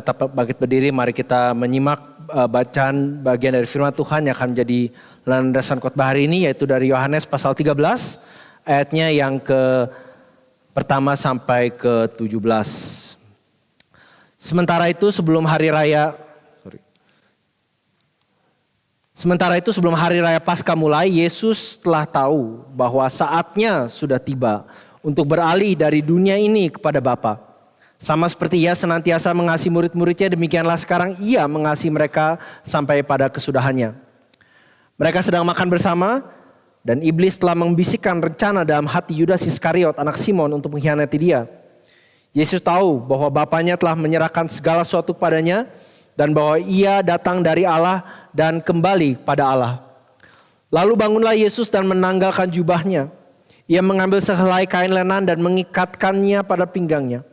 Tetap bangkit berdiri, mari kita menyimak bacaan bagian dari firman Tuhan yang akan menjadi landasan khotbah hari ini, yaitu dari Yohanes pasal 13 ayatnya yang pertama sampai ke 17. Sementara itu sebelum hari raya Paskah mulai, Yesus telah tahu bahwa saatnya sudah tiba untuk beralih dari dunia ini kepada Bapa. Sama seperti Ia senantiasa mengasihi murid-muridnya, demikianlah sekarang Ia mengasihi mereka sampai pada kesudahannya. Mereka sedang makan bersama dan iblis telah membisikkan rencana dalam hati Yudas Iskariot anak Simon untuk mengkhianati Dia. Yesus tahu bahwa Bapanya telah menyerahkan segala sesuatu kepadanya dan bahwa Ia datang dari Allah dan kembali pada Allah. Lalu bangunlah Yesus dan menanggalkan jubahnya. Ia mengambil sehelai kain lenan dan mengikatkannya pada pinggangnya.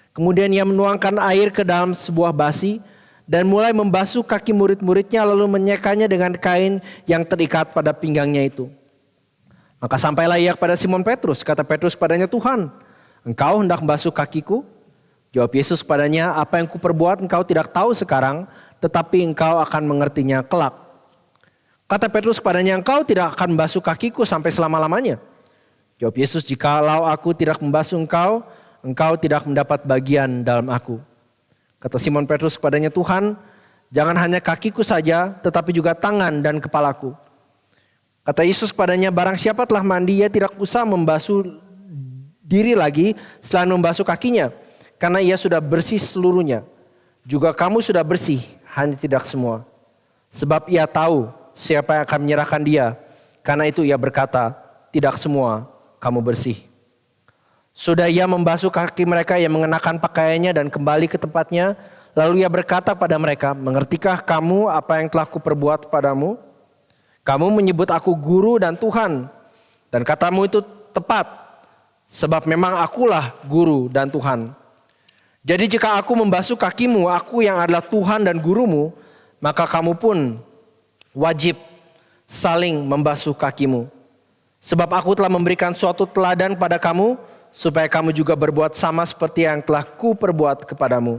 Kemudian Ia menuangkan air ke dalam sebuah basi dan mulai membasuh kaki murid-muridnya, lalu menyekanya dengan kain yang terikat pada pinggangnya itu. Maka sampailah Ia kepada Simon Petrus. Kata Petrus kepadanya, "Tuhan, Engkau hendak membasuh kakiku?" Jawab Yesus kepadanya, "Apa yang kuperbuat engkau tidak tahu sekarang, tetapi engkau akan mengertinya kelak." Kata Petrus kepadanya, "Engkau tidak akan membasuh kakiku sampai selama-lamanya." Jawab Yesus, "Jikalau aku tidak membasuh engkau, engkau tidak mendapat bagian dalam aku." Kata Simon Petrus kepadanya, "Tuhan, jangan hanya kakiku saja, tetapi juga tangan dan kepalaku." Kata Yesus kepadanya, "Barang siapa telah mandi, ia tidak usah membasuh diri lagi selain membasuh kakinya, karena ia sudah bersih seluruhnya. Juga kamu sudah bersih, hanya tidak semua. Sebab ia tahu siapa yang akan menyerahkan dia, karena itu ia berkata, tidak semua kamu bersih." Sudah Ia membasuh kaki mereka yang mengenakan pakaiannya dan kembali ke tempatnya. Lalu Ia berkata pada mereka, "Mengertikah kamu apa yang telah kuperbuat padamu? Kamu menyebut aku guru dan Tuhan. Dan katamu itu tepat, sebab memang akulah guru dan Tuhan. Jadi jika aku membasuh kakimu, aku yang adalah Tuhan dan gurumu, maka kamu pun wajib saling membasuh kakimu. Sebab aku telah memberikan suatu teladan pada kamu, supaya kamu juga berbuat sama seperti yang telah kuperbuat kepadamu.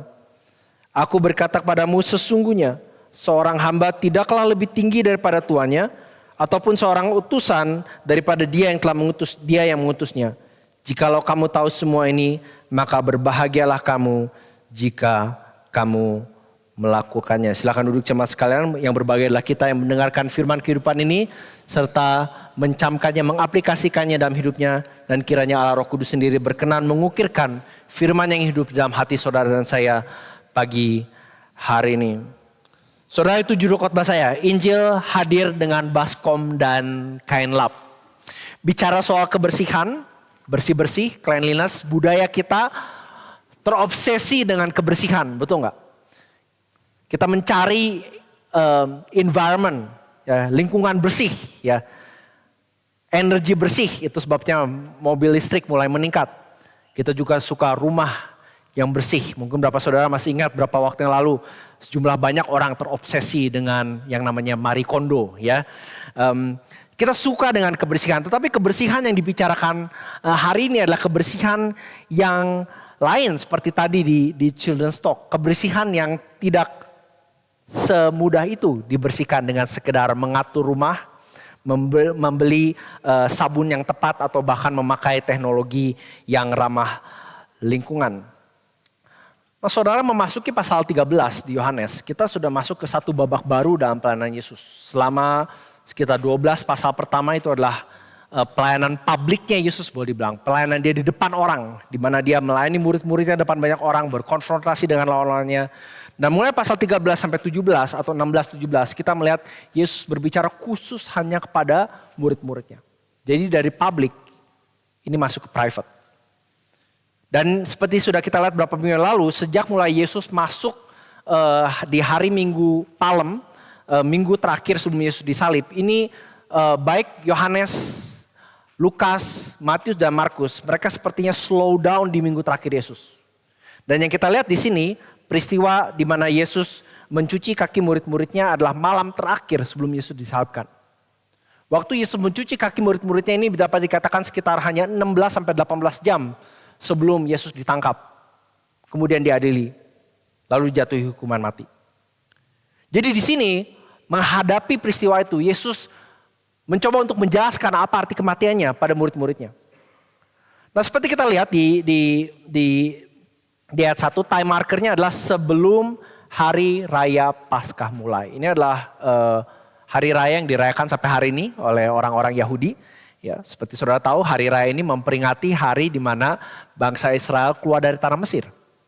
Aku berkata kepadamu, sesungguhnya seorang hamba tidaklah lebih tinggi daripada tuannya, ataupun seorang utusan daripada dia yang telah mengutus dia yang mengutusnya. Jikalau kamu tahu semua ini, maka berbahagialah kamu jika kamu melakukannya." Silakan duduk jemaat sekalian. Yang berbahagia adalah kita yang mendengarkan firman kehidupan ini, serta mencamkannya, mengaplikasikannya dalam hidupnya. Dan kiranya Allah Roh Kudus sendiri berkenan mengukirkan firman yang hidup dalam hati saudara dan saya pagi hari ini. Saudara, itu judul khotbah saya, Injil hadir dengan baskom dan kain lap. Bicara soal kebersihan, bersih-bersih, cleanliness, budaya kita terobsesi dengan kebersihan, betul nggak? Kita mencari environment, ya, lingkungan bersih, ya, energi bersih. Itu sebabnya mobil listrik mulai meningkat. Kita juga suka rumah yang bersih. Mungkin beberapa saudara masih ingat berapa waktu yang lalu sejumlah banyak orang terobsesi dengan yang namanya Marie Kondo, ya. Kita suka dengan kebersihan, tetapi kebersihan yang dibicarakan hari ini adalah kebersihan yang lain seperti tadi di Children's Talk. Kebersihan yang tidak semudah itu dibersihkan dengan sekedar mengatur rumah, membeli sabun yang tepat, atau bahkan memakai teknologi yang ramah lingkungan. Nah, saudara, memasuki pasal 13 di Yohanes, kita sudah masuk ke satu babak baru dalam pelayanan Yesus. Selama sekitar 12 pasal pertama itu adalah pelayanan publiknya Yesus, boleh dibilang. Pelayanan dia di depan orang, di mana dia melayani murid-muridnya depan banyak orang, berkonfrontasi dengan lawan-lawannya. Dan mulai pasal 13 sampai 17 atau 16-17 kita melihat Yesus berbicara khusus hanya kepada murid-muridnya. Jadi dari publik ini masuk ke private. Dan seperti sudah kita lihat beberapa minggu lalu, sejak mulai Yesus masuk di hari Minggu Palem, minggu terakhir sebelum Yesus disalib, ini baik Yohanes, Lukas, Matius dan Markus, mereka sepertinya slow down di minggu terakhir Yesus. Dan yang kita lihat di sini, peristiwa di mana Yesus mencuci kaki murid-muridnya adalah malam terakhir sebelum Yesus disalibkan. Waktu Yesus mencuci kaki murid-muridnya ini dapat dikatakan sekitar hanya 16-18 jam sebelum Yesus ditangkap. Kemudian diadili. lalu jatuhi hukuman mati. Jadi di sini menghadapi peristiwa itu, Yesus mencoba untuk menjelaskan apa arti kematiannya pada murid-muridnya. Nah seperti kita lihat di ayat 1, time markernya adalah sebelum hari raya Paskah mulai. Ini adalah hari raya yang dirayakan sampai hari ini oleh orang-orang Yahudi. Ya, seperti saudara tahu, hari raya ini memperingati hari di mana bangsa Israel keluar dari tanah Mesir.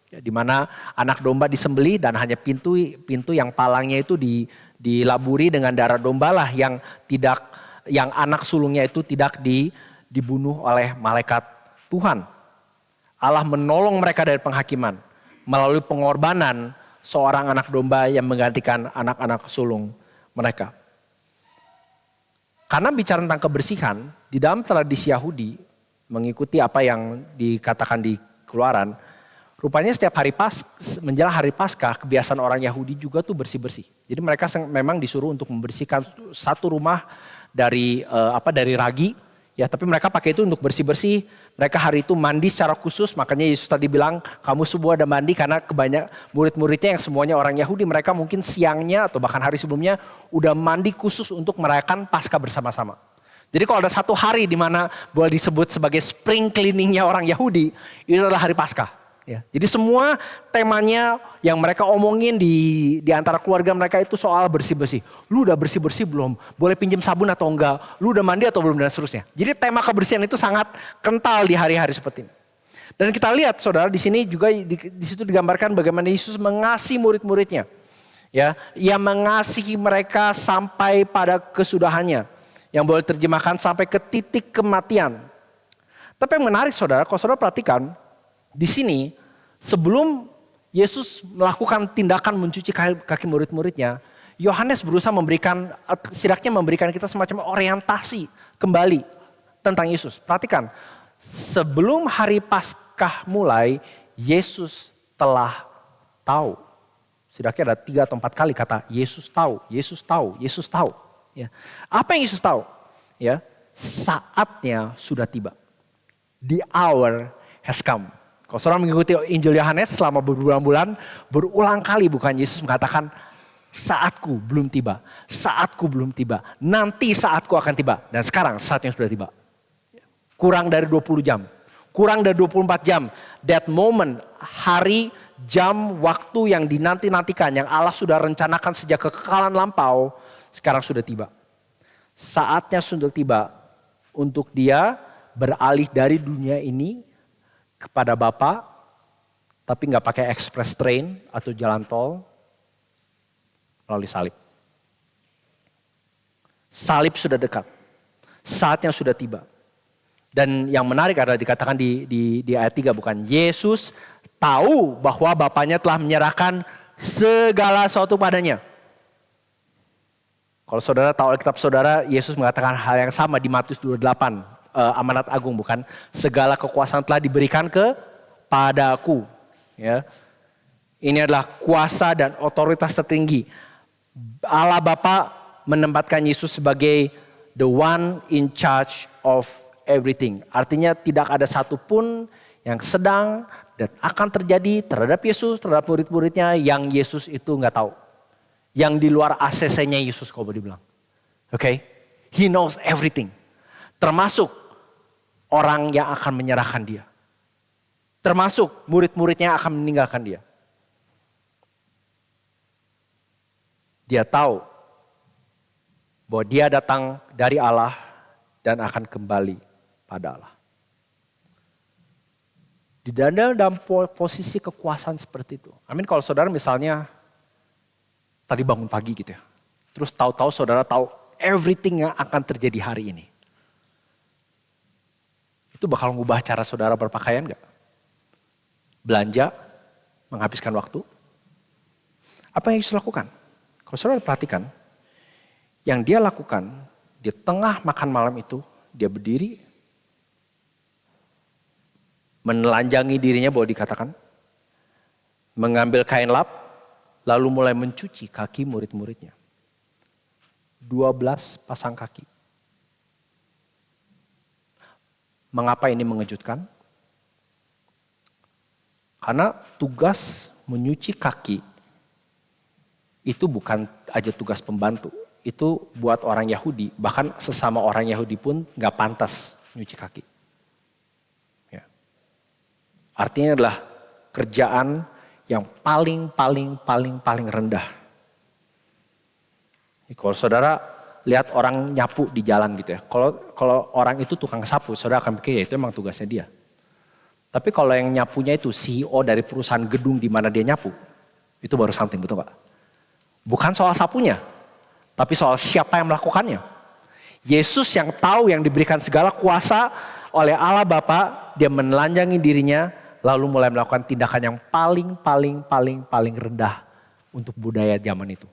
Ya, di mana anak domba disembelih dan hanya pintu yang palangnya itu dilaburi dengan darah domba lah yang anak sulungnya itu tidak dibunuh oleh malaikat Tuhan. Allah menolong mereka dari penghakiman melalui pengorbanan seorang anak domba yang menggantikan anak-anak sulung mereka. Karena bicara tentang kebersihan, di dalam tradisi Yahudi, mengikuti apa yang dikatakan di Keluaran, rupanya setiap menjelang hari Paskah, kebiasaan orang Yahudi juga tuh bersih-bersih. Jadi mereka memang disuruh untuk membersihkan satu rumah dari ragi, ya, tapi mereka pakai itu untuk bersih-bersih. Mereka hari itu mandi secara khusus, makanya Yesus tadi bilang kamu semua ada mandi karena kebanyakan murid-muridnya yang semuanya orang Yahudi, mereka mungkin siangnya atau bahkan hari sebelumnya udah mandi khusus untuk merayakan Paskah bersama-sama. Jadi kalau ada satu hari di mana boleh disebut sebagai spring cleaningnya orang Yahudi, itu adalah hari Paskah. Ya, jadi semua temanya yang mereka omongin di antara keluarga mereka itu soal bersih-bersih. Lu udah bersih-bersih belum? Boleh pinjam sabun atau enggak? Lu udah mandi atau belum? Dan seterusnya. Jadi tema kebersihan itu sangat kental di hari-hari seperti ini. Dan kita lihat saudara di sini juga di situ digambarkan bagaimana Yesus mengasihi murid-muridnya. Ya, ia mengasihi mereka sampai pada kesudahannya. Yang boleh terjemahkan sampai ke titik kematian. Tapi yang menarik saudara, kalau saudara perhatikan, di sini sebelum Yesus melakukan tindakan mencuci kaki murid-muridnya, Yohanes berusaha setidaknya memberikan kita semacam orientasi kembali tentang Yesus. Perhatikan, sebelum hari Paskah mulai, Yesus telah tahu. Setidaknya ada 3 atau 4 kali kata Yesus tahu, Yesus tahu, Yesus tahu. Ya. Apa yang Yesus tahu? Ya, saatnya sudah tiba. The hour has come. Kalau saudara mengikuti Injil Yohanes selama berbulan-bulan, berulang kali bukan Yesus mengatakan, saatku belum tiba, saatku belum tiba, nanti saatku akan tiba. Dan sekarang saatnya sudah tiba. Kurang dari 20 jam, kurang dari 24 jam. That moment, hari, jam, waktu yang dinanti-nantikan, yang Allah sudah rencanakan sejak kekekalan lampau, sekarang sudah tiba. Saatnya sudah tiba untuk dia beralih dari dunia ini kepada Bapa, tapi nggak pakai express train atau jalan tol, melalui salib. Salib sudah dekat, saatnya sudah tiba. Dan yang menarik adalah dikatakan di ayat 3 bukan, Yesus tahu bahwa Bapanya telah menyerahkan segala sesuatu padanya. Kalau saudara tahu Alkitab saudara, Yesus mengatakan hal yang sama di Matius 28. Amanat agung bukan, segala kekuasaan telah diberikan kepadaku. Ya. Ini adalah kuasa dan otoritas tertinggi. Allah Bapa menempatkan Yesus sebagai the one in charge of everything. Artinya tidak ada satupun yang sedang dan akan terjadi terhadap Yesus, terhadap murid-muridnya yang Yesus itu nggak tahu. Yang di luar ACC-nya Yesus kalau dibilang. Okay? He knows everything. Termasuk orang yang akan menyerahkan dia. Termasuk murid-muridnya yang akan meninggalkan dia. Dia tahu bahwa dia datang dari Allah dan akan kembali pada Allah. Di dalam posisi kekuasaan seperti itu. Amin, kalau saudara misalnya tadi bangun pagi gitu ya. Terus tahu-tahu saudara tahu everything yang akan terjadi hari ini. Itu bakal ngubah cara saudara berpakaian gak? Belanja, menghabiskan waktu. Apa yang Yesus lakukan? Kalau saudara perhatikan, yang dia lakukan di tengah makan malam itu, dia berdiri, menelanjangi dirinya boleh dikatakan, mengambil kain lap, lalu mulai mencuci kaki murid-muridnya. 12 pasang kaki. Mengapa ini mengejutkan? Karena tugas Menyuci kaki itu bukan aja tugas pembantu. Itu buat orang Yahudi, bahkan sesama orang Yahudi pun gak pantas nyuci kaki. Ya. Artinya adalah kerjaan yang paling rendah. Kalau saudara lihat orang nyapu di jalan gitu ya, kalau orang itu tukang sapu, saudara akan pikir ya itu emang tugasnya dia. Tapi kalau yang nyapunya itu CEO dari perusahaan gedung di mana dia nyapu, itu baru something, betul Pak? Bukan soal sapunya, tapi soal siapa yang melakukannya. Yesus yang tahu yang diberikan segala kuasa oleh Allah Bapa, dia menelanjangi dirinya, lalu mulai melakukan tindakan yang paling rendah untuk budaya zaman itu.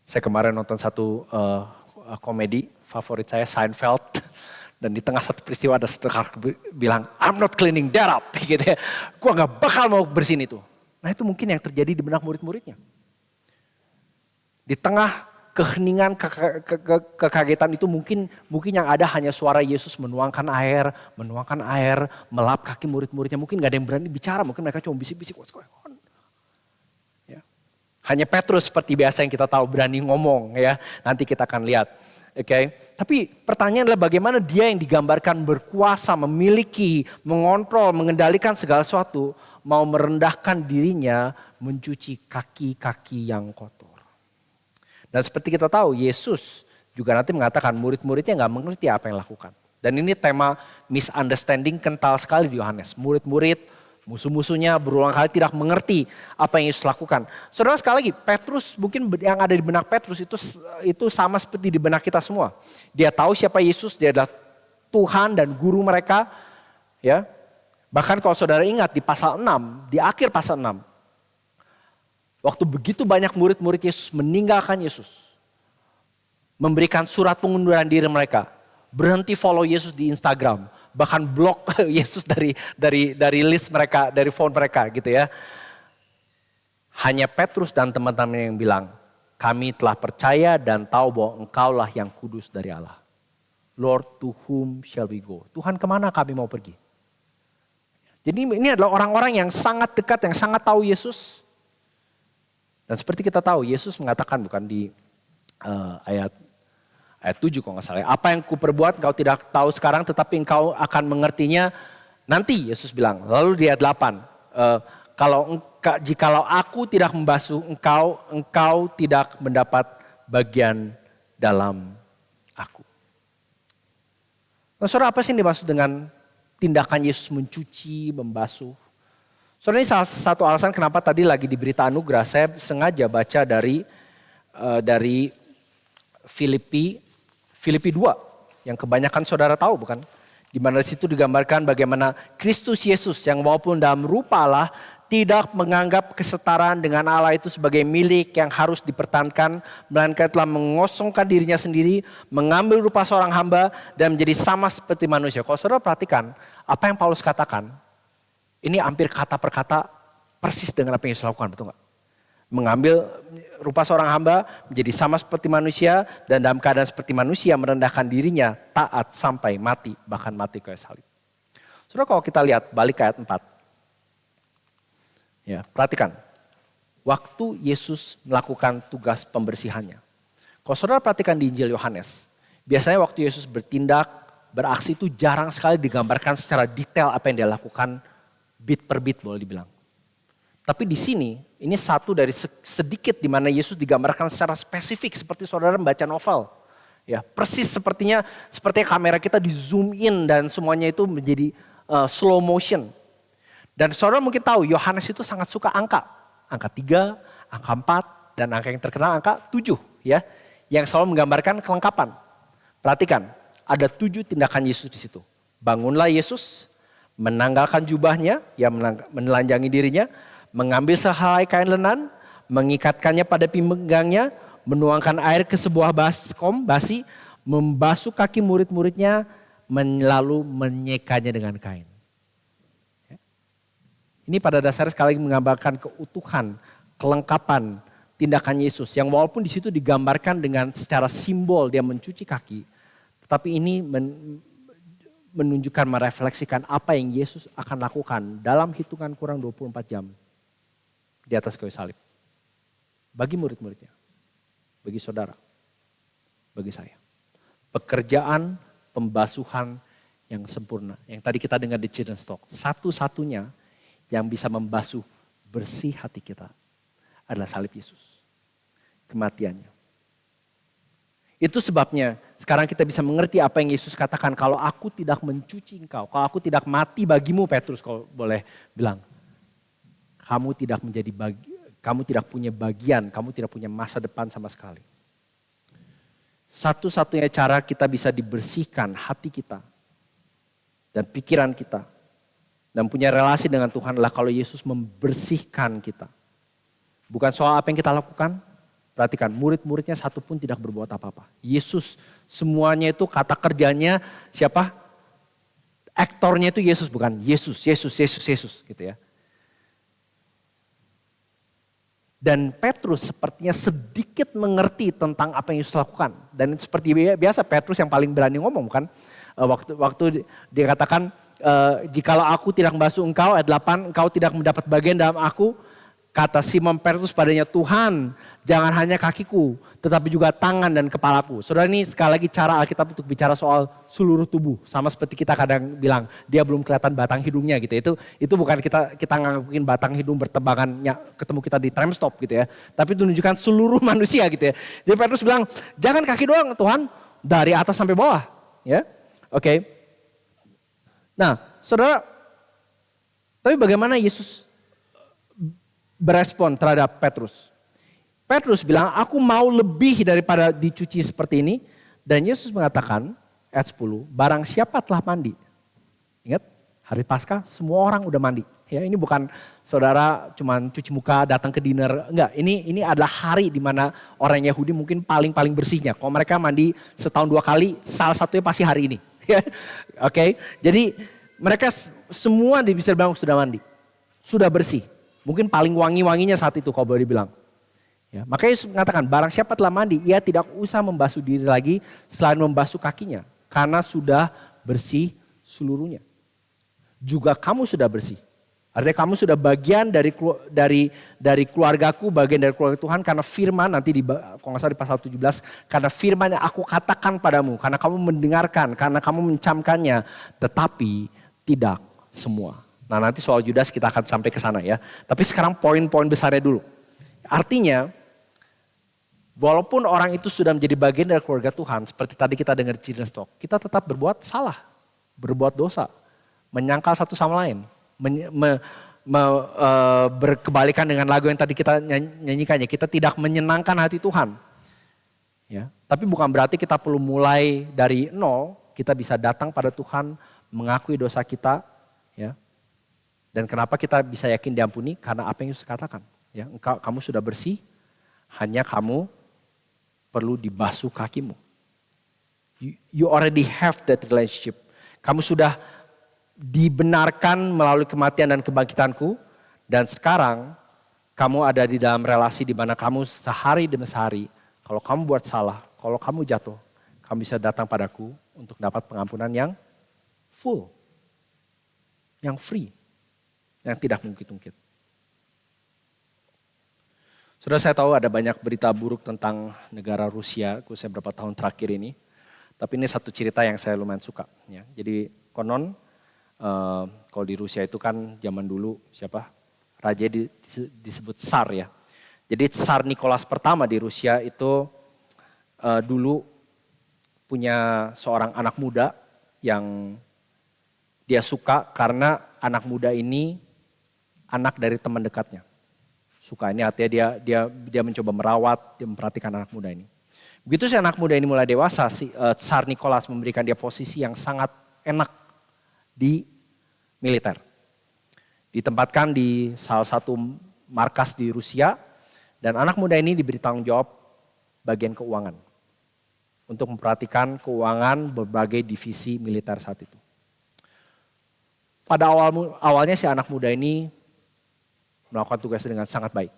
Saya kemarin nonton satu komedi favorit saya, Seinfeld. Dan di tengah satu peristiwa ada satu karakter bilang, I'm not cleaning that up. Gitu ya. Gue gak bakal mau bersihin itu. Nah itu mungkin yang terjadi di benak murid-muridnya. Di tengah keheningan, kekagetan itu mungkin yang ada hanya suara Yesus menuangkan air, melap kaki murid-muridnya. Mungkin gak ada yang berani bicara, mungkin mereka cuma bisik-bisik, what's going on? Ya. Hanya Petrus seperti biasa yang kita tahu berani ngomong ya. Nanti kita akan lihat. Okay. Tapi pertanyaan adalah bagaimana dia yang digambarkan berkuasa, memiliki, mengontrol, mengendalikan segala sesuatu, mau merendahkan dirinya mencuci kaki-kaki yang kotor. Dan seperti kita tahu, Yesus juga nanti mengatakan murid-muridnya gak mengerti apa yang lakukan. Dan ini tema misunderstanding kental sekali di Yohanes. Murid-murid, musuh-musuhnya berulang kali tidak mengerti apa yang Yesus lakukan. Saudara sekali lagi, Petrus mungkin yang ada di benak Petrus itu sama seperti di benak kita semua. Dia tahu siapa Yesus, dia adalah Tuhan dan guru mereka. Ya. Bahkan kalau saudara ingat di pasal 6, di akhir pasal 6. Waktu begitu banyak murid-murid Yesus meninggalkan Yesus. Memberikan surat pengunduran diri mereka. Berhenti follow Yesus di Instagram. Bahkan blok Yesus dari list mereka, dari phone mereka gitu ya. Hanya Petrus dan teman-teman yang bilang, kami telah percaya dan tahu bahwa engkaulah yang kudus dari Allah. Lord, to whom shall we go? Tuhan, kemana kami mau pergi? Jadi ini adalah orang-orang yang sangat dekat, yang sangat tahu Yesus. Dan seperti kita tahu, Yesus mengatakan bukan di ayat 7 kalau nggak salah. Apa yang kuperbuat engkau tidak tahu sekarang, tetapi engkau akan mengertinya nanti, Yesus bilang. Lalu di ayat 8, jikalau aku tidak membasuh engkau tidak mendapat bagian dalam aku. Nah, saudara, apa sih yang dimaksud dengan tindakan Yesus mencuci, membasuh? Saudara, ini salah satu alasan kenapa tadi lagi di berita anugerah saya sengaja baca dari Filipi 2 yang kebanyakan saudara tahu bukan? Di mana di situ digambarkan bagaimana Kristus Yesus yang walaupun dalam rupa Allah tidak menganggap kesetaraan dengan Allah itu sebagai milik yang harus dipertahankan, melainkan telah mengosongkan dirinya sendiri, mengambil rupa seorang hamba dan menjadi sama seperti manusia. Kalau saudara perhatikan apa yang Paulus katakan, ini hampir kata per kata persis dengan apa yang Yesus lakukan, betul nggak? Mengambil rupa seorang hamba, menjadi sama seperti manusia, dan dalam keadaan seperti manusia merendahkan dirinya, taat sampai mati, bahkan mati kayu salib. Saudara, kalau kita lihat balik ke ayat 4. Ya, perhatikan. Waktu Yesus melakukan tugas pembersihannya. Kalau saudara perhatikan di Injil Yohanes, biasanya waktu Yesus bertindak, beraksi itu jarang sekali digambarkan secara detail apa yang dia lakukan, bit per bit boleh dibilang. Tapi di sini, ini satu dari sedikit di mana Yesus digambarkan secara spesifik seperti saudara membaca novel. Ya, persis seperti kamera kita di zoom in dan semuanya itu menjadi slow motion. Dan saudara mungkin tahu Yohanes itu sangat suka angka. Angka 3, angka 4, dan angka yang terkenal angka 7. Ya, yang selalu menggambarkan kelengkapan. Perhatikan, ada 7 tindakan Yesus di situ. Bangunlah Yesus, menanggalkan jubahnya, yang menelanjangi dirinya, mengambil sehelai kain lenan, mengikatkannya pada pinggangnya, menuangkan air ke sebuah basi, membasuh kaki murid-muridnya, lalu menyekanya dengan kain. Ini pada dasarnya sekali lagi menggambarkan keutuhan, kelengkapan tindakan Yesus. Yang walaupun di situ digambarkan dengan secara simbol dia mencuci kaki. Tetapi ini menunjukkan, merefleksikan apa yang Yesus akan lakukan dalam hitungan kurang 24 jam di atas kayu salib. Bagi murid-muridnya, bagi saudara, bagi saya. Pekerjaan pembasuhan yang sempurna. Yang tadi kita dengar di Children's Talk. Satu-satunya yang bisa membasuh bersih hati kita adalah salib Yesus. Kematiannya. Itu sebabnya sekarang kita bisa mengerti apa yang Yesus katakan. Kalau aku tidak mencuci engkau, kalau aku tidak mati bagimu, Petrus kalau boleh bilang. Kamu tidak punya bagian, kamu tidak punya masa depan sama sekali. Satu-satunya cara kita bisa dibersihkan hati kita dan pikiran kita dan punya relasi dengan Tuhan adalah kalau Yesus membersihkan kita. Bukan soal apa yang kita lakukan. Perhatikan, murid-muridnya satu pun tidak berbuat apa-apa. Yesus semuanya itu kata kerjanya siapa? Aktornya itu Yesus, bukan Yesus gitu ya. Dan Petrus sepertinya sedikit mengerti tentang apa yang Yesus lakukan. Dan seperti biasa Petrus yang paling berani ngomong kan. Waktu dia katakan, jikalau aku tidak membasuh engkau, ayat 8, engkau tidak mendapat bagian dalam aku. Kata Simon Petrus padanya, Tuhan jangan hanya kakiku, tetapi juga tangan dan kepalaku. Saudara, ini sekali lagi cara Alkitab untuk bicara soal seluruh tubuh. Sama seperti kita kadang bilang, dia belum kelihatan batang hidungnya gitu. Itu bukan kita nganggapin batang hidung bertebangannya ketemu kita di tram stop gitu ya. Tapi itu menunjukkan seluruh manusia gitu ya. Jadi Petrus bilang, jangan kaki doang Tuhan, dari atas sampai bawah. Ya, oke. Nah, saudara, tapi bagaimana Yesus berespon terhadap Petrus? Petrus bilang, aku mau lebih daripada dicuci seperti ini. Dan Yesus mengatakan, ayat 10, barang siapa telah mandi. Ingat, hari Paskah semua orang udah mandi. Ya, ini bukan saudara cuman cuci muka datang ke dinner. Enggak, ini adalah hari di mana orang Yahudi mungkin paling bersihnya. Kalau mereka mandi setahun 2 kali, salah satunya pasti hari ini. Oke, jadi mereka semua bisa bilang sudah mandi. Sudah bersih. Mungkin paling wangi-wanginya saat itu kalau boleh dibilang. Ya, makanya Yesus mengatakan, barang siapa telah mandi, ia tidak usah membasuh diri lagi selain membasuh kakinya. Karena sudah bersih seluruhnya. Juga kamu sudah bersih. Artinya kamu sudah bagian dari keluargaku, bagian dari keluarga Tuhan. Karena firman, nanti kalau nggak salah di pasal 17. Karena firman yang aku katakan padamu, karena kamu mendengarkan, karena kamu mencamkannya. Tetapi tidak semua. Nah, nanti soal Yudas kita akan sampai ke sana ya. Tapi sekarang poin-poin besarnya dulu. Artinya, walaupun orang itu sudah menjadi bagian dari keluarga Tuhan, seperti tadi kita dengar Children's Talk, kita tetap berbuat salah, berbuat dosa, menyangkal satu sama lain, berkebalikan dengan lagu yang tadi kita nyanyikannya, kita tidak menyenangkan hati Tuhan. Ya, tapi bukan berarti kita perlu mulai dari nol, kita bisa datang pada Tuhan, mengakui dosa kita, ya. Dan kenapa kita bisa yakin diampuni? Karena apa yang Yesus katakan. Ya, kamu sudah bersih, hanya kamu perlu dibasuh kakimu. You already have that relationship. Kamu sudah dibenarkan melalui kematian dan kebangkitanku. Dan sekarang kamu ada di dalam relasi di mana kamu sehari demi sehari. Kalau kamu buat salah, kalau kamu jatuh, kamu bisa datang padaku untuk dapat pengampunan yang full. Yang free. Yang tidak mungkit-mungkit. Sudah saya tahu ada banyak berita buruk tentang negara Rusia, khususnya beberapa tahun terakhir ini. Tapi ini satu cerita yang saya lumayan suka. Ya. Jadi konon, kalau di Rusia itu kan zaman dulu siapa? Raja disebut Tsar ya. Jadi Tsar Nicholas pertama di Rusia itu dulu punya seorang anak muda yang dia suka karena anak muda ini anak dari teman dekatnya. Suka ini artinya dia mencoba merawat, dia memperhatikan anak muda ini. Begitu si anak muda ini mulai dewasa, Tsar Nicholas memberikan dia posisi yang sangat enak di militer. Ditempatkan di salah satu markas di Rusia dan anak muda ini diberi tanggung jawab bagian keuangan. Untuk memperhatikan keuangan berbagai divisi militer saat itu. Pada awalnya si anak muda ini melakukan tugasnya dengan sangat baik.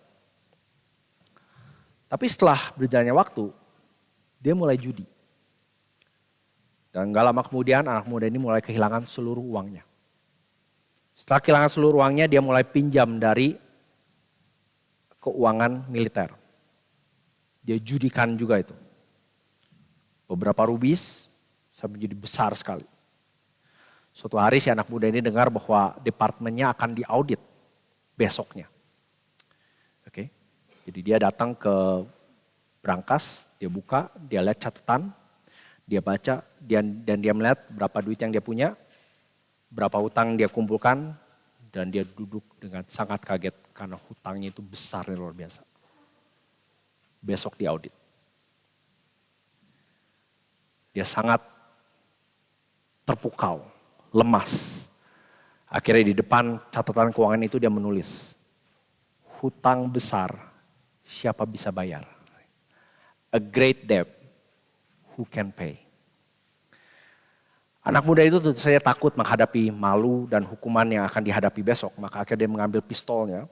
Tapi setelah berjalannya waktu, dia mulai judi. Dan gak lama kemudian anak muda ini mulai kehilangan seluruh uangnya. Setelah kehilangan seluruh uangnya, dia mulai pinjam dari keuangan militer. Dia judikan juga itu. Beberapa rubis sampai jadi besar sekali. Suatu hari si anak muda ini dengar bahwa departemennya akan diaudit besoknya. Oke. Jadi dia datang ke brankas, dia buka, dia lihat catatan, dia baca, dan dia melihat berapa duit yang dia punya, berapa hutang dia kumpulkan, dan dia duduk dengan sangat kaget karena hutangnya itu besar dan luar biasa. Besok diaudit. Dia sangat terpukau, lemas. Akhirnya di depan catatan keuangan itu dia menulis, hutang besar, siapa bisa bayar? A great debt, who can pay? Anak muda itu tentu saja takut menghadapi malu dan hukuman yang akan dihadapi besok. Maka akhirnya dia mengambil pistolnya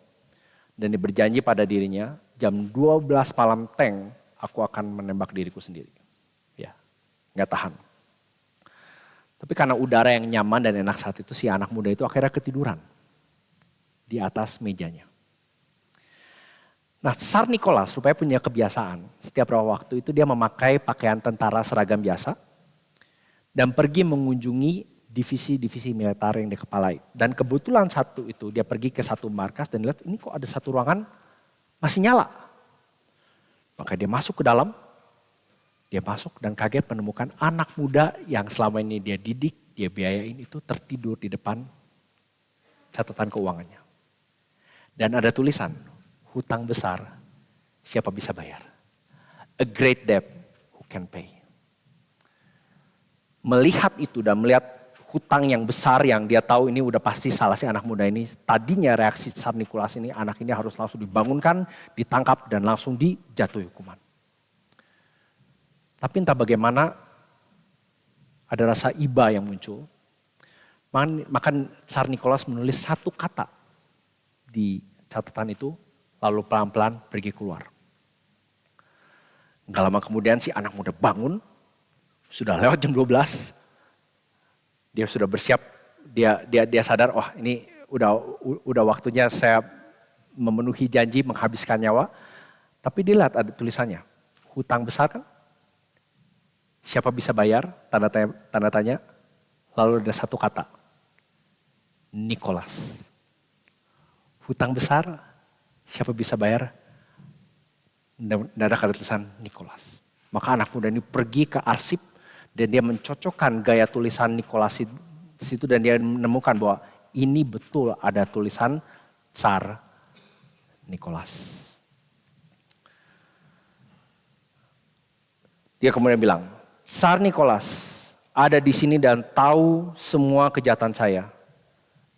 dan dia berjanji pada dirinya, jam 12 malam teng, aku akan menembak diriku sendiri. Ya, nggak tahan. Tapi karena udara yang nyaman dan enak saat itu, si anak muda itu akhirnya ketiduran di atas mejanya. Nah, Tsar Nicholas rupanya punya kebiasaan. Setiap beberapa waktu itu dia memakai pakaian tentara seragam biasa dan pergi mengunjungi divisi-divisi militer yang dikepalai. Dan kebetulan satu itu dia pergi ke satu markas dan lihat ini kok ada satu ruangan masih nyala. Maka dia masuk ke dalam. Dia masuk dan kaget menemukan anak muda yang selama ini dia didik, dia biayain itu tertidur di depan catatan keuangannya. Dan ada tulisan, hutang besar, siapa bisa bayar? A great debt, who can pay? Melihat itu dan melihat hutang yang besar yang dia tahu ini udah pasti salah si anak muda ini. Tadinya reaksi Tsar Nicholas ini, anak ini harus langsung dibangunkan, ditangkap dan langsung dijatuhi hukuman. Tapi entah bagaimana ada rasa iba yang muncul. Maka Tsar Nicholas menulis satu kata di catatan itu, lalu pelan-pelan pergi keluar. Gak lama kemudian si anak muda bangun, sudah lewat jam 12. Dia sudah bersiap, dia sadar, wah ini udah waktunya saya memenuhi janji menghabiskan nyawa. Tapi dilihat ada tulisannya, hutang besar kan? Siapa bisa bayar? Tanda tanya. Lalu ada satu kata. Nicholas. Hutang besar. Siapa bisa bayar? Dan ada kata tulisan Nicholas. Maka anak muda ini pergi ke arsip. Dan dia mencocokkan gaya tulisan Nicholas situ. Dan dia menemukan bahwa ini betul ada tulisan Tsar Nicholas. Dia kemudian bilang, Tsar Nicholas ada di sini dan tahu semua kejahatan saya.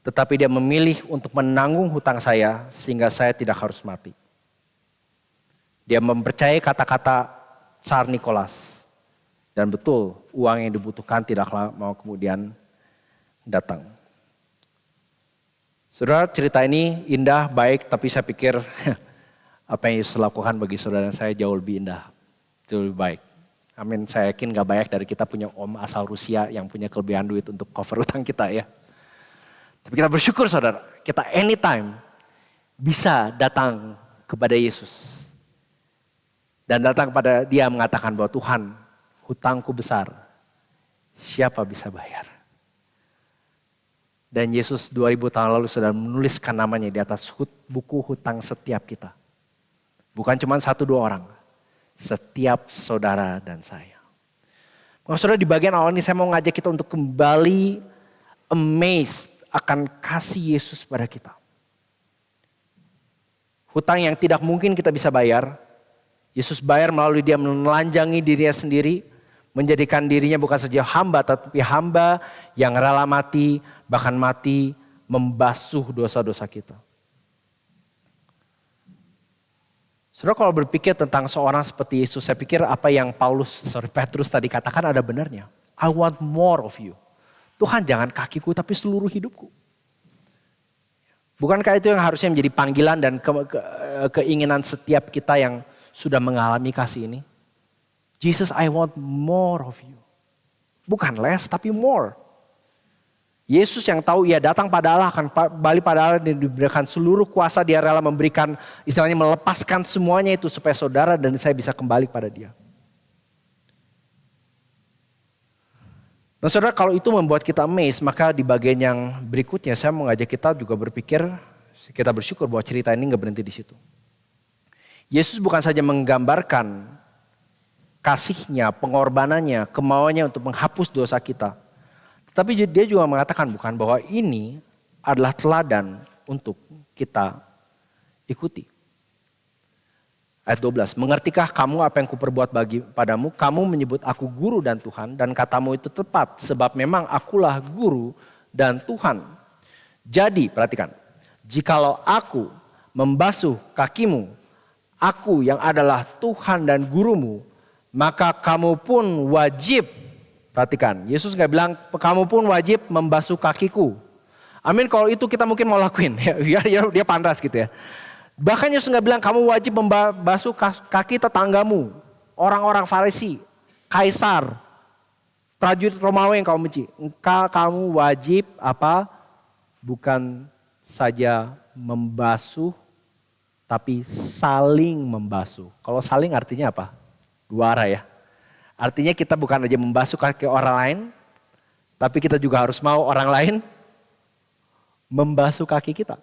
Tetapi dia memilih untuk menanggung hutang saya sehingga saya tidak harus mati. Dia mempercayai kata-kata Tsar Nicholas. Dan betul uang yang dibutuhkan tidak lama kemudian datang. Saudara, cerita ini indah, baik, tapi saya pikir apa yang Yesus lakukan bagi saudara dan saya jauh lebih indah. Jauh lebih baik. Amin, saya yakin gak banyak dari kita punya om asal Rusia yang punya kelebihan duit untuk cover utang kita ya. Tapi kita bersyukur saudara, kita anytime bisa datang kepada Yesus. Dan datang kepada dia mengatakan bahwa Tuhan, hutangku besar, siapa bisa bayar? Dan Yesus 2000 tahun lalu sudah menuliskan namanya di atas buku hutang setiap kita. Bukan cuma 1-2 orang. Setiap saudara dan saya. Maka saudara, di bagian awal ini saya mau ngajak kita untuk kembali amazed akan kasih Yesus pada kita. Hutang yang tidak mungkin kita bisa bayar, Yesus bayar melalui dia menelanjangi dirinya sendiri, menjadikan dirinya bukan saja hamba, tetapi hamba yang rela mati, bahkan mati membasuh dosa-dosa kita. Saudara, kalau berpikir tentang seorang seperti Yesus, saya pikir apa yang Petrus tadi katakan ada benarnya. I want more of you. Tuhan, jangan kakiku tapi seluruh hidupku. Bukankah itu yang harusnya menjadi panggilan dan keinginan setiap kita yang sudah mengalami kasih ini? Jesus, I want more of you. Bukan less tapi more. Yesus yang tahu ia datang pada Allah akan kembali pada Allah dan diberikan seluruh kuasa, dia rela memberikan, istilahnya melepaskan semuanya itu supaya saudara dan saya bisa kembali pada dia. Nah saudara, kalau itu membuat kita amazed, maka di bagian yang berikutnya saya mau ngajak kita juga berpikir, kita bersyukur bahwa cerita ini gak berhenti di situ. Yesus bukan saja menggambarkan kasihnya, pengorbanannya, kemauannya untuk menghapus dosa kita. Tapi dia juga mengatakan bukan bahwa ini adalah teladan untuk kita ikuti. Ayat 12, mengertikah kamu apa yang kuperbuat padamu? Kamu menyebut aku guru dan Tuhan dan katamu itu tepat sebab memang akulah guru dan Tuhan. Jadi perhatikan, jikalau aku membasuh kakimu, aku yang adalah Tuhan dan gurumu, maka kamu pun wajib. Perhatikan, Yesus gak bilang kamu pun wajib membasuh kakiku. Amin, kalau itu kita mungkin mau lakuin. Dia pantas gitu ya. Bahkan Yesus gak bilang kamu wajib membasuh kaki tetanggamu. Orang-orang Farisi, Kaisar, prajurit Romawi yang kamu benci. Kamu wajib apa? Bukan saja membasuh, tapi saling membasuh. Kalau saling artinya apa? Dua arah ya. Artinya kita bukan aja membasuh kaki orang lain, tapi kita juga harus mau orang lain membasuh kaki kita.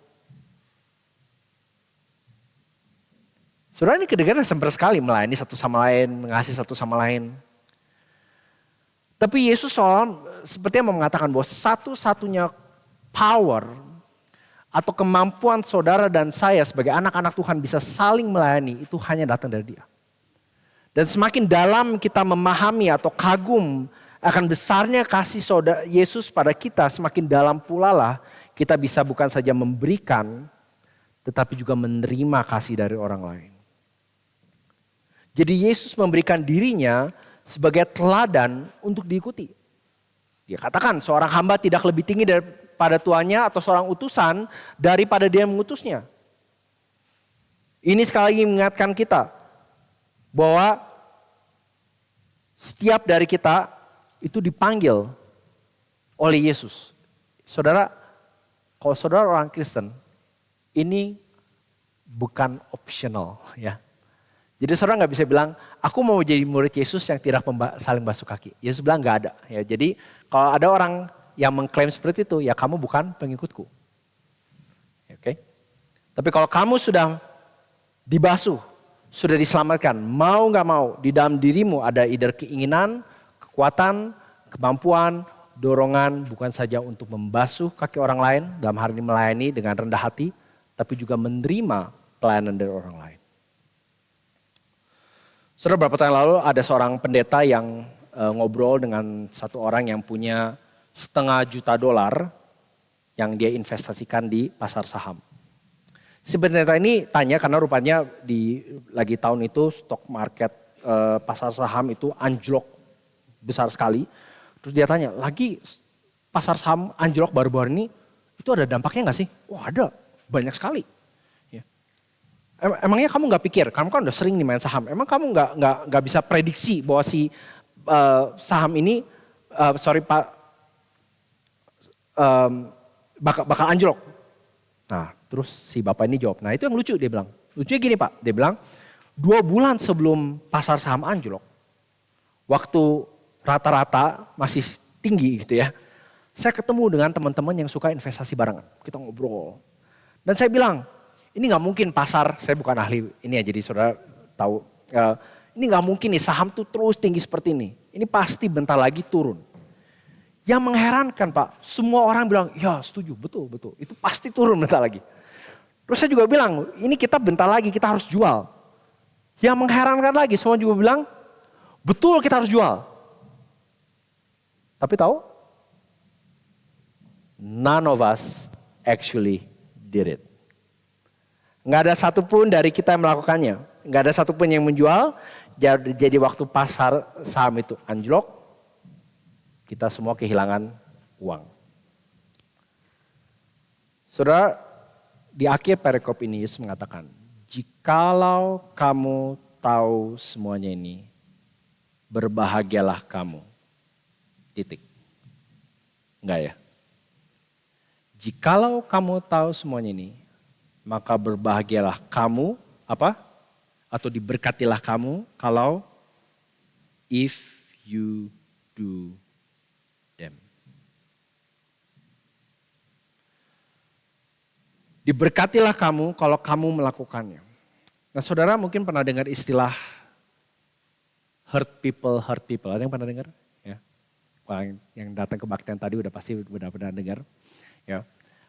Saudara, ini kedengaran sempurna sekali melayani satu sama lain, mengasihi satu sama lain. Tapi Yesus sepertinya mengatakan bahwa satu-satunya power atau kemampuan saudara dan saya sebagai anak-anak Tuhan bisa saling melayani itu hanya datang dari Dia. Dan semakin dalam kita memahami atau kagum akan besarnya kasih saudara Yesus pada kita, semakin dalam pula lah kita bisa bukan saja memberikan, tetapi juga menerima kasih dari orang lain. Jadi Yesus memberikan dirinya sebagai teladan untuk diikuti. Dia katakan seorang hamba tidak lebih tinggi daripada tuannya atau seorang utusan daripada dia mengutusnya. Ini sekali lagi mengingatkan kita bahwa setiap dari kita itu dipanggil oleh Yesus. Saudara, kalau saudara orang Kristen, ini bukan optional ya. Jadi saudara nggak bisa bilang, aku mau jadi murid Yesus yang tidak saling basuh kaki. Yesus bilang nggak ada. Ya, jadi kalau ada orang yang mengklaim seperti itu, ya kamu bukan pengikutku. Oke? Tapi kalau kamu sudah dibasuh, sudah diselamatkan, mau gak mau di dalam dirimu ada either keinginan, kekuatan, kemampuan, dorongan bukan saja untuk membasuh kaki orang lain, dalam hal ini melayani dengan rendah hati, tapi juga menerima pelayanan dari orang lain. Saudara, beberapa tahun lalu ada seorang pendeta yang ngobrol dengan satu orang yang punya $500,000 yang dia investasikan di pasar saham. Si pendeta ini tanya karena rupanya lagi tahun itu stok market pasar saham itu anjlok besar sekali. Terus dia tanya, lagi pasar saham anjlok baru-baru ini itu ada dampaknya gak sih? Wah ada, banyak sekali. Ya. Emangnya kamu gak pikir, kamu kan udah sering nih main saham. Emang kamu gak bisa prediksi bahwa si saham ini, bakal anjlok. Nah terus si bapak ini jawab, nah itu yang lucu dia bilang. Lucunya gini Pak, dia bilang 2 bulan sebelum pasar saham anjlok, waktu rata-rata masih tinggi gitu ya, saya ketemu dengan teman-teman yang suka investasi barengan. Kita ngobrol. Dan saya bilang, ini gak mungkin pasar, saya bukan ahli ini ya jadi saudara tahu. Ini gak mungkin nih saham tuh terus tinggi seperti ini. Ini pasti bentar lagi turun. Yang mengherankan Pak, semua orang bilang, ya setuju, betul. Itu pasti turun bentar lagi. Terus saya juga bilang, ini kita bentar lagi kita harus jual. Yang mengherankan lagi, semua juga bilang, betul kita harus jual. Tapi tahu? None of us actually did it. Nggak ada satupun dari kita yang melakukannya. Nggak ada satupun yang menjual. Jadi waktu pasar saham itu anjlok, kita semua kehilangan uang. Saudara, di akhir perikop ini Yesus mengatakan, jikalau kamu tahu semuanya ini, berbahagialah kamu. Titik. Enggak ya? Jikalau kamu tahu semuanya ini, maka berbahagialah kamu, apa? Atau diberkatilah kamu kalau if you do them. Diberkatilah kamu kalau kamu melakukannya. Nah, saudara mungkin pernah dengar istilah hurt people. Ada yang pernah dengar? Ya. Yang datang ke kebaktian tadi udah pasti udah pernah dengar. Ya.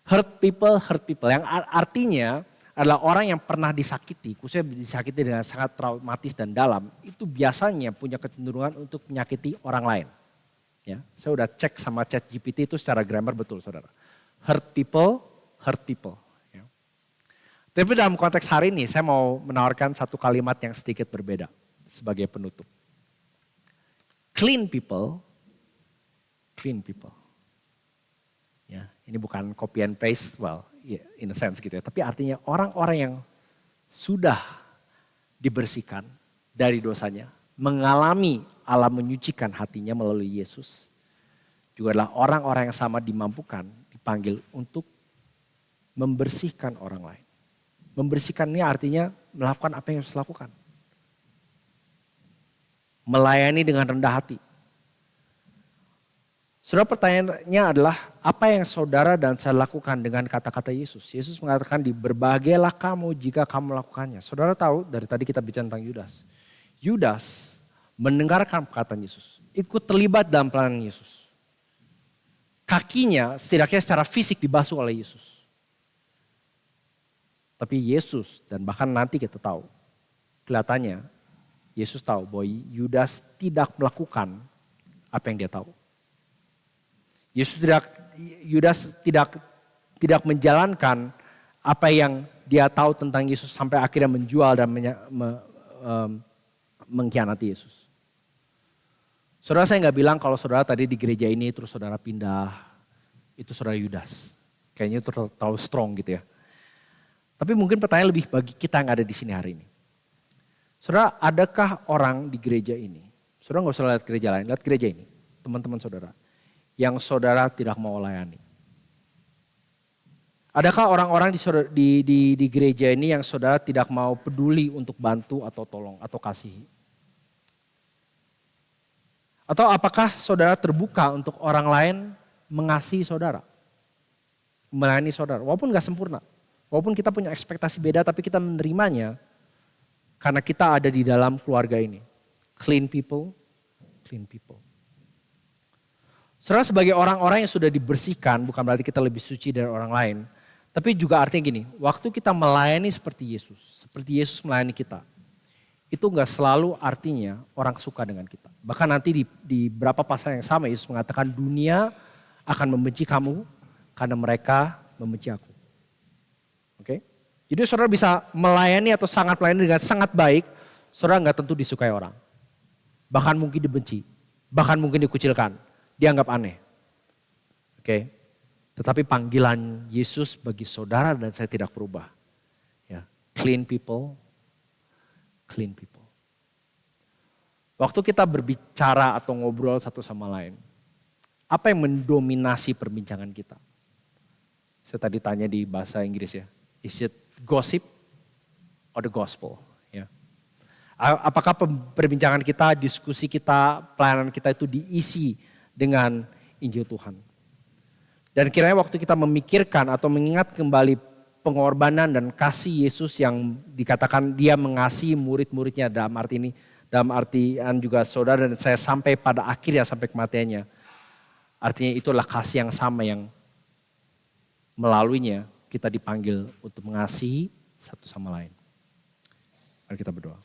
Hurt people. Yang artinya adalah orang yang pernah disakiti, khususnya disakiti dengan sangat traumatis dan dalam, itu biasanya punya kecenderungan untuk menyakiti orang lain. Ya, saya udah cek sama ChatGPT itu secara grammar betul, saudara. Hurt people. Ya. Tapi dalam konteks hari ini saya mau menawarkan satu kalimat yang sedikit berbeda sebagai penutup. Clean people. Ya, ini bukan copy and paste, well, yeah, in a sense gitu ya. Tapi artinya orang-orang yang sudah dibersihkan dari dosanya, mengalami Allah menyucikan hatinya melalui Yesus, juga adalah orang-orang yang sama dimampukan, dipanggil untuk membersihkan orang lain. Membersihkan ini artinya melakukan apa yang harus dilakukan. Melayani dengan rendah hati. Saudara, pertanyaannya adalah apa yang saudara dan saya lakukan dengan kata-kata Yesus. Yesus mengatakan berbahagialah kamu jika kamu melakukannya. Saudara tahu dari tadi kita bicara tentang Yudas. Yudas mendengarkan perkataan Yesus. Ikut terlibat dalam pelayanan Yesus. Kakinya setidaknya secara fisik dibasuh oleh Yesus. Tapi Yesus dan bahkan nanti kita tahu. Kelihatannya Yesus tahu bahwa Yudas tidak melakukan apa yang dia tahu. Yudas tidak menjalankan apa yang dia tahu tentang Yesus sampai akhirnya menjual dan mengkhianati Yesus. Saudara, saya nggak bilang kalau saudara tadi di gereja ini terus saudara pindah, itu saudara Yudas. Kayaknya itu terlalu strong gitu ya. Tapi mungkin pertanyaan lebih bagi kita yang ada di sini hari ini. Saudara, adakah orang di gereja ini, saudara nggak usah lihat gereja lain, lihat gereja ini, teman-teman saudara, yang saudara tidak mau layani? Adakah orang-orang di gereja ini yang saudara tidak mau peduli untuk bantu atau tolong atau kasihi? Atau apakah saudara terbuka untuk orang lain mengasihi saudara? Melayani saudara, walaupun gak sempurna. Walaupun kita punya ekspektasi beda tapi kita menerimanya karena kita ada di dalam keluarga ini. Clean people. Saudara, sebagai orang-orang yang sudah dibersihkan, bukan berarti kita lebih suci dari orang lain. Tapi juga artinya gini, waktu kita melayani seperti Yesus melayani kita, itu gak selalu artinya orang suka dengan kita. Bahkan nanti di beberapa pasal yang sama, Yesus mengatakan dunia akan membenci kamu karena mereka membenci aku. Oke? Jadi saudara bisa melayani atau sangat melayani dengan sangat baik, saudara gak tentu disukai orang. Bahkan mungkin dibenci, bahkan mungkin dikucilkan. Dianggap aneh. Oke. Tetapi panggilan Yesus bagi saudara dan saya tidak berubah. Ya, clean people. Waktu kita berbicara atau ngobrol satu sama lain, apa yang mendominasi perbincangan kita? Saya tadi tanya di bahasa Inggris ya. Is it gossip or the gospel? Ya. Apakah perbincangan kita, diskusi kita, pelayanan kita itu diisi dengan Injil Tuhan. Dan kiranya waktu kita memikirkan atau mengingat kembali pengorbanan dan kasih Yesus yang dikatakan dia mengasihi murid-muridnya dalam artian juga saudara dan saya sampai pada akhirnya sampai kematiannya. Artinya itulah kasih yang sama yang melaluinya kita dipanggil untuk mengasihi satu sama lain. Mari kita berdoa.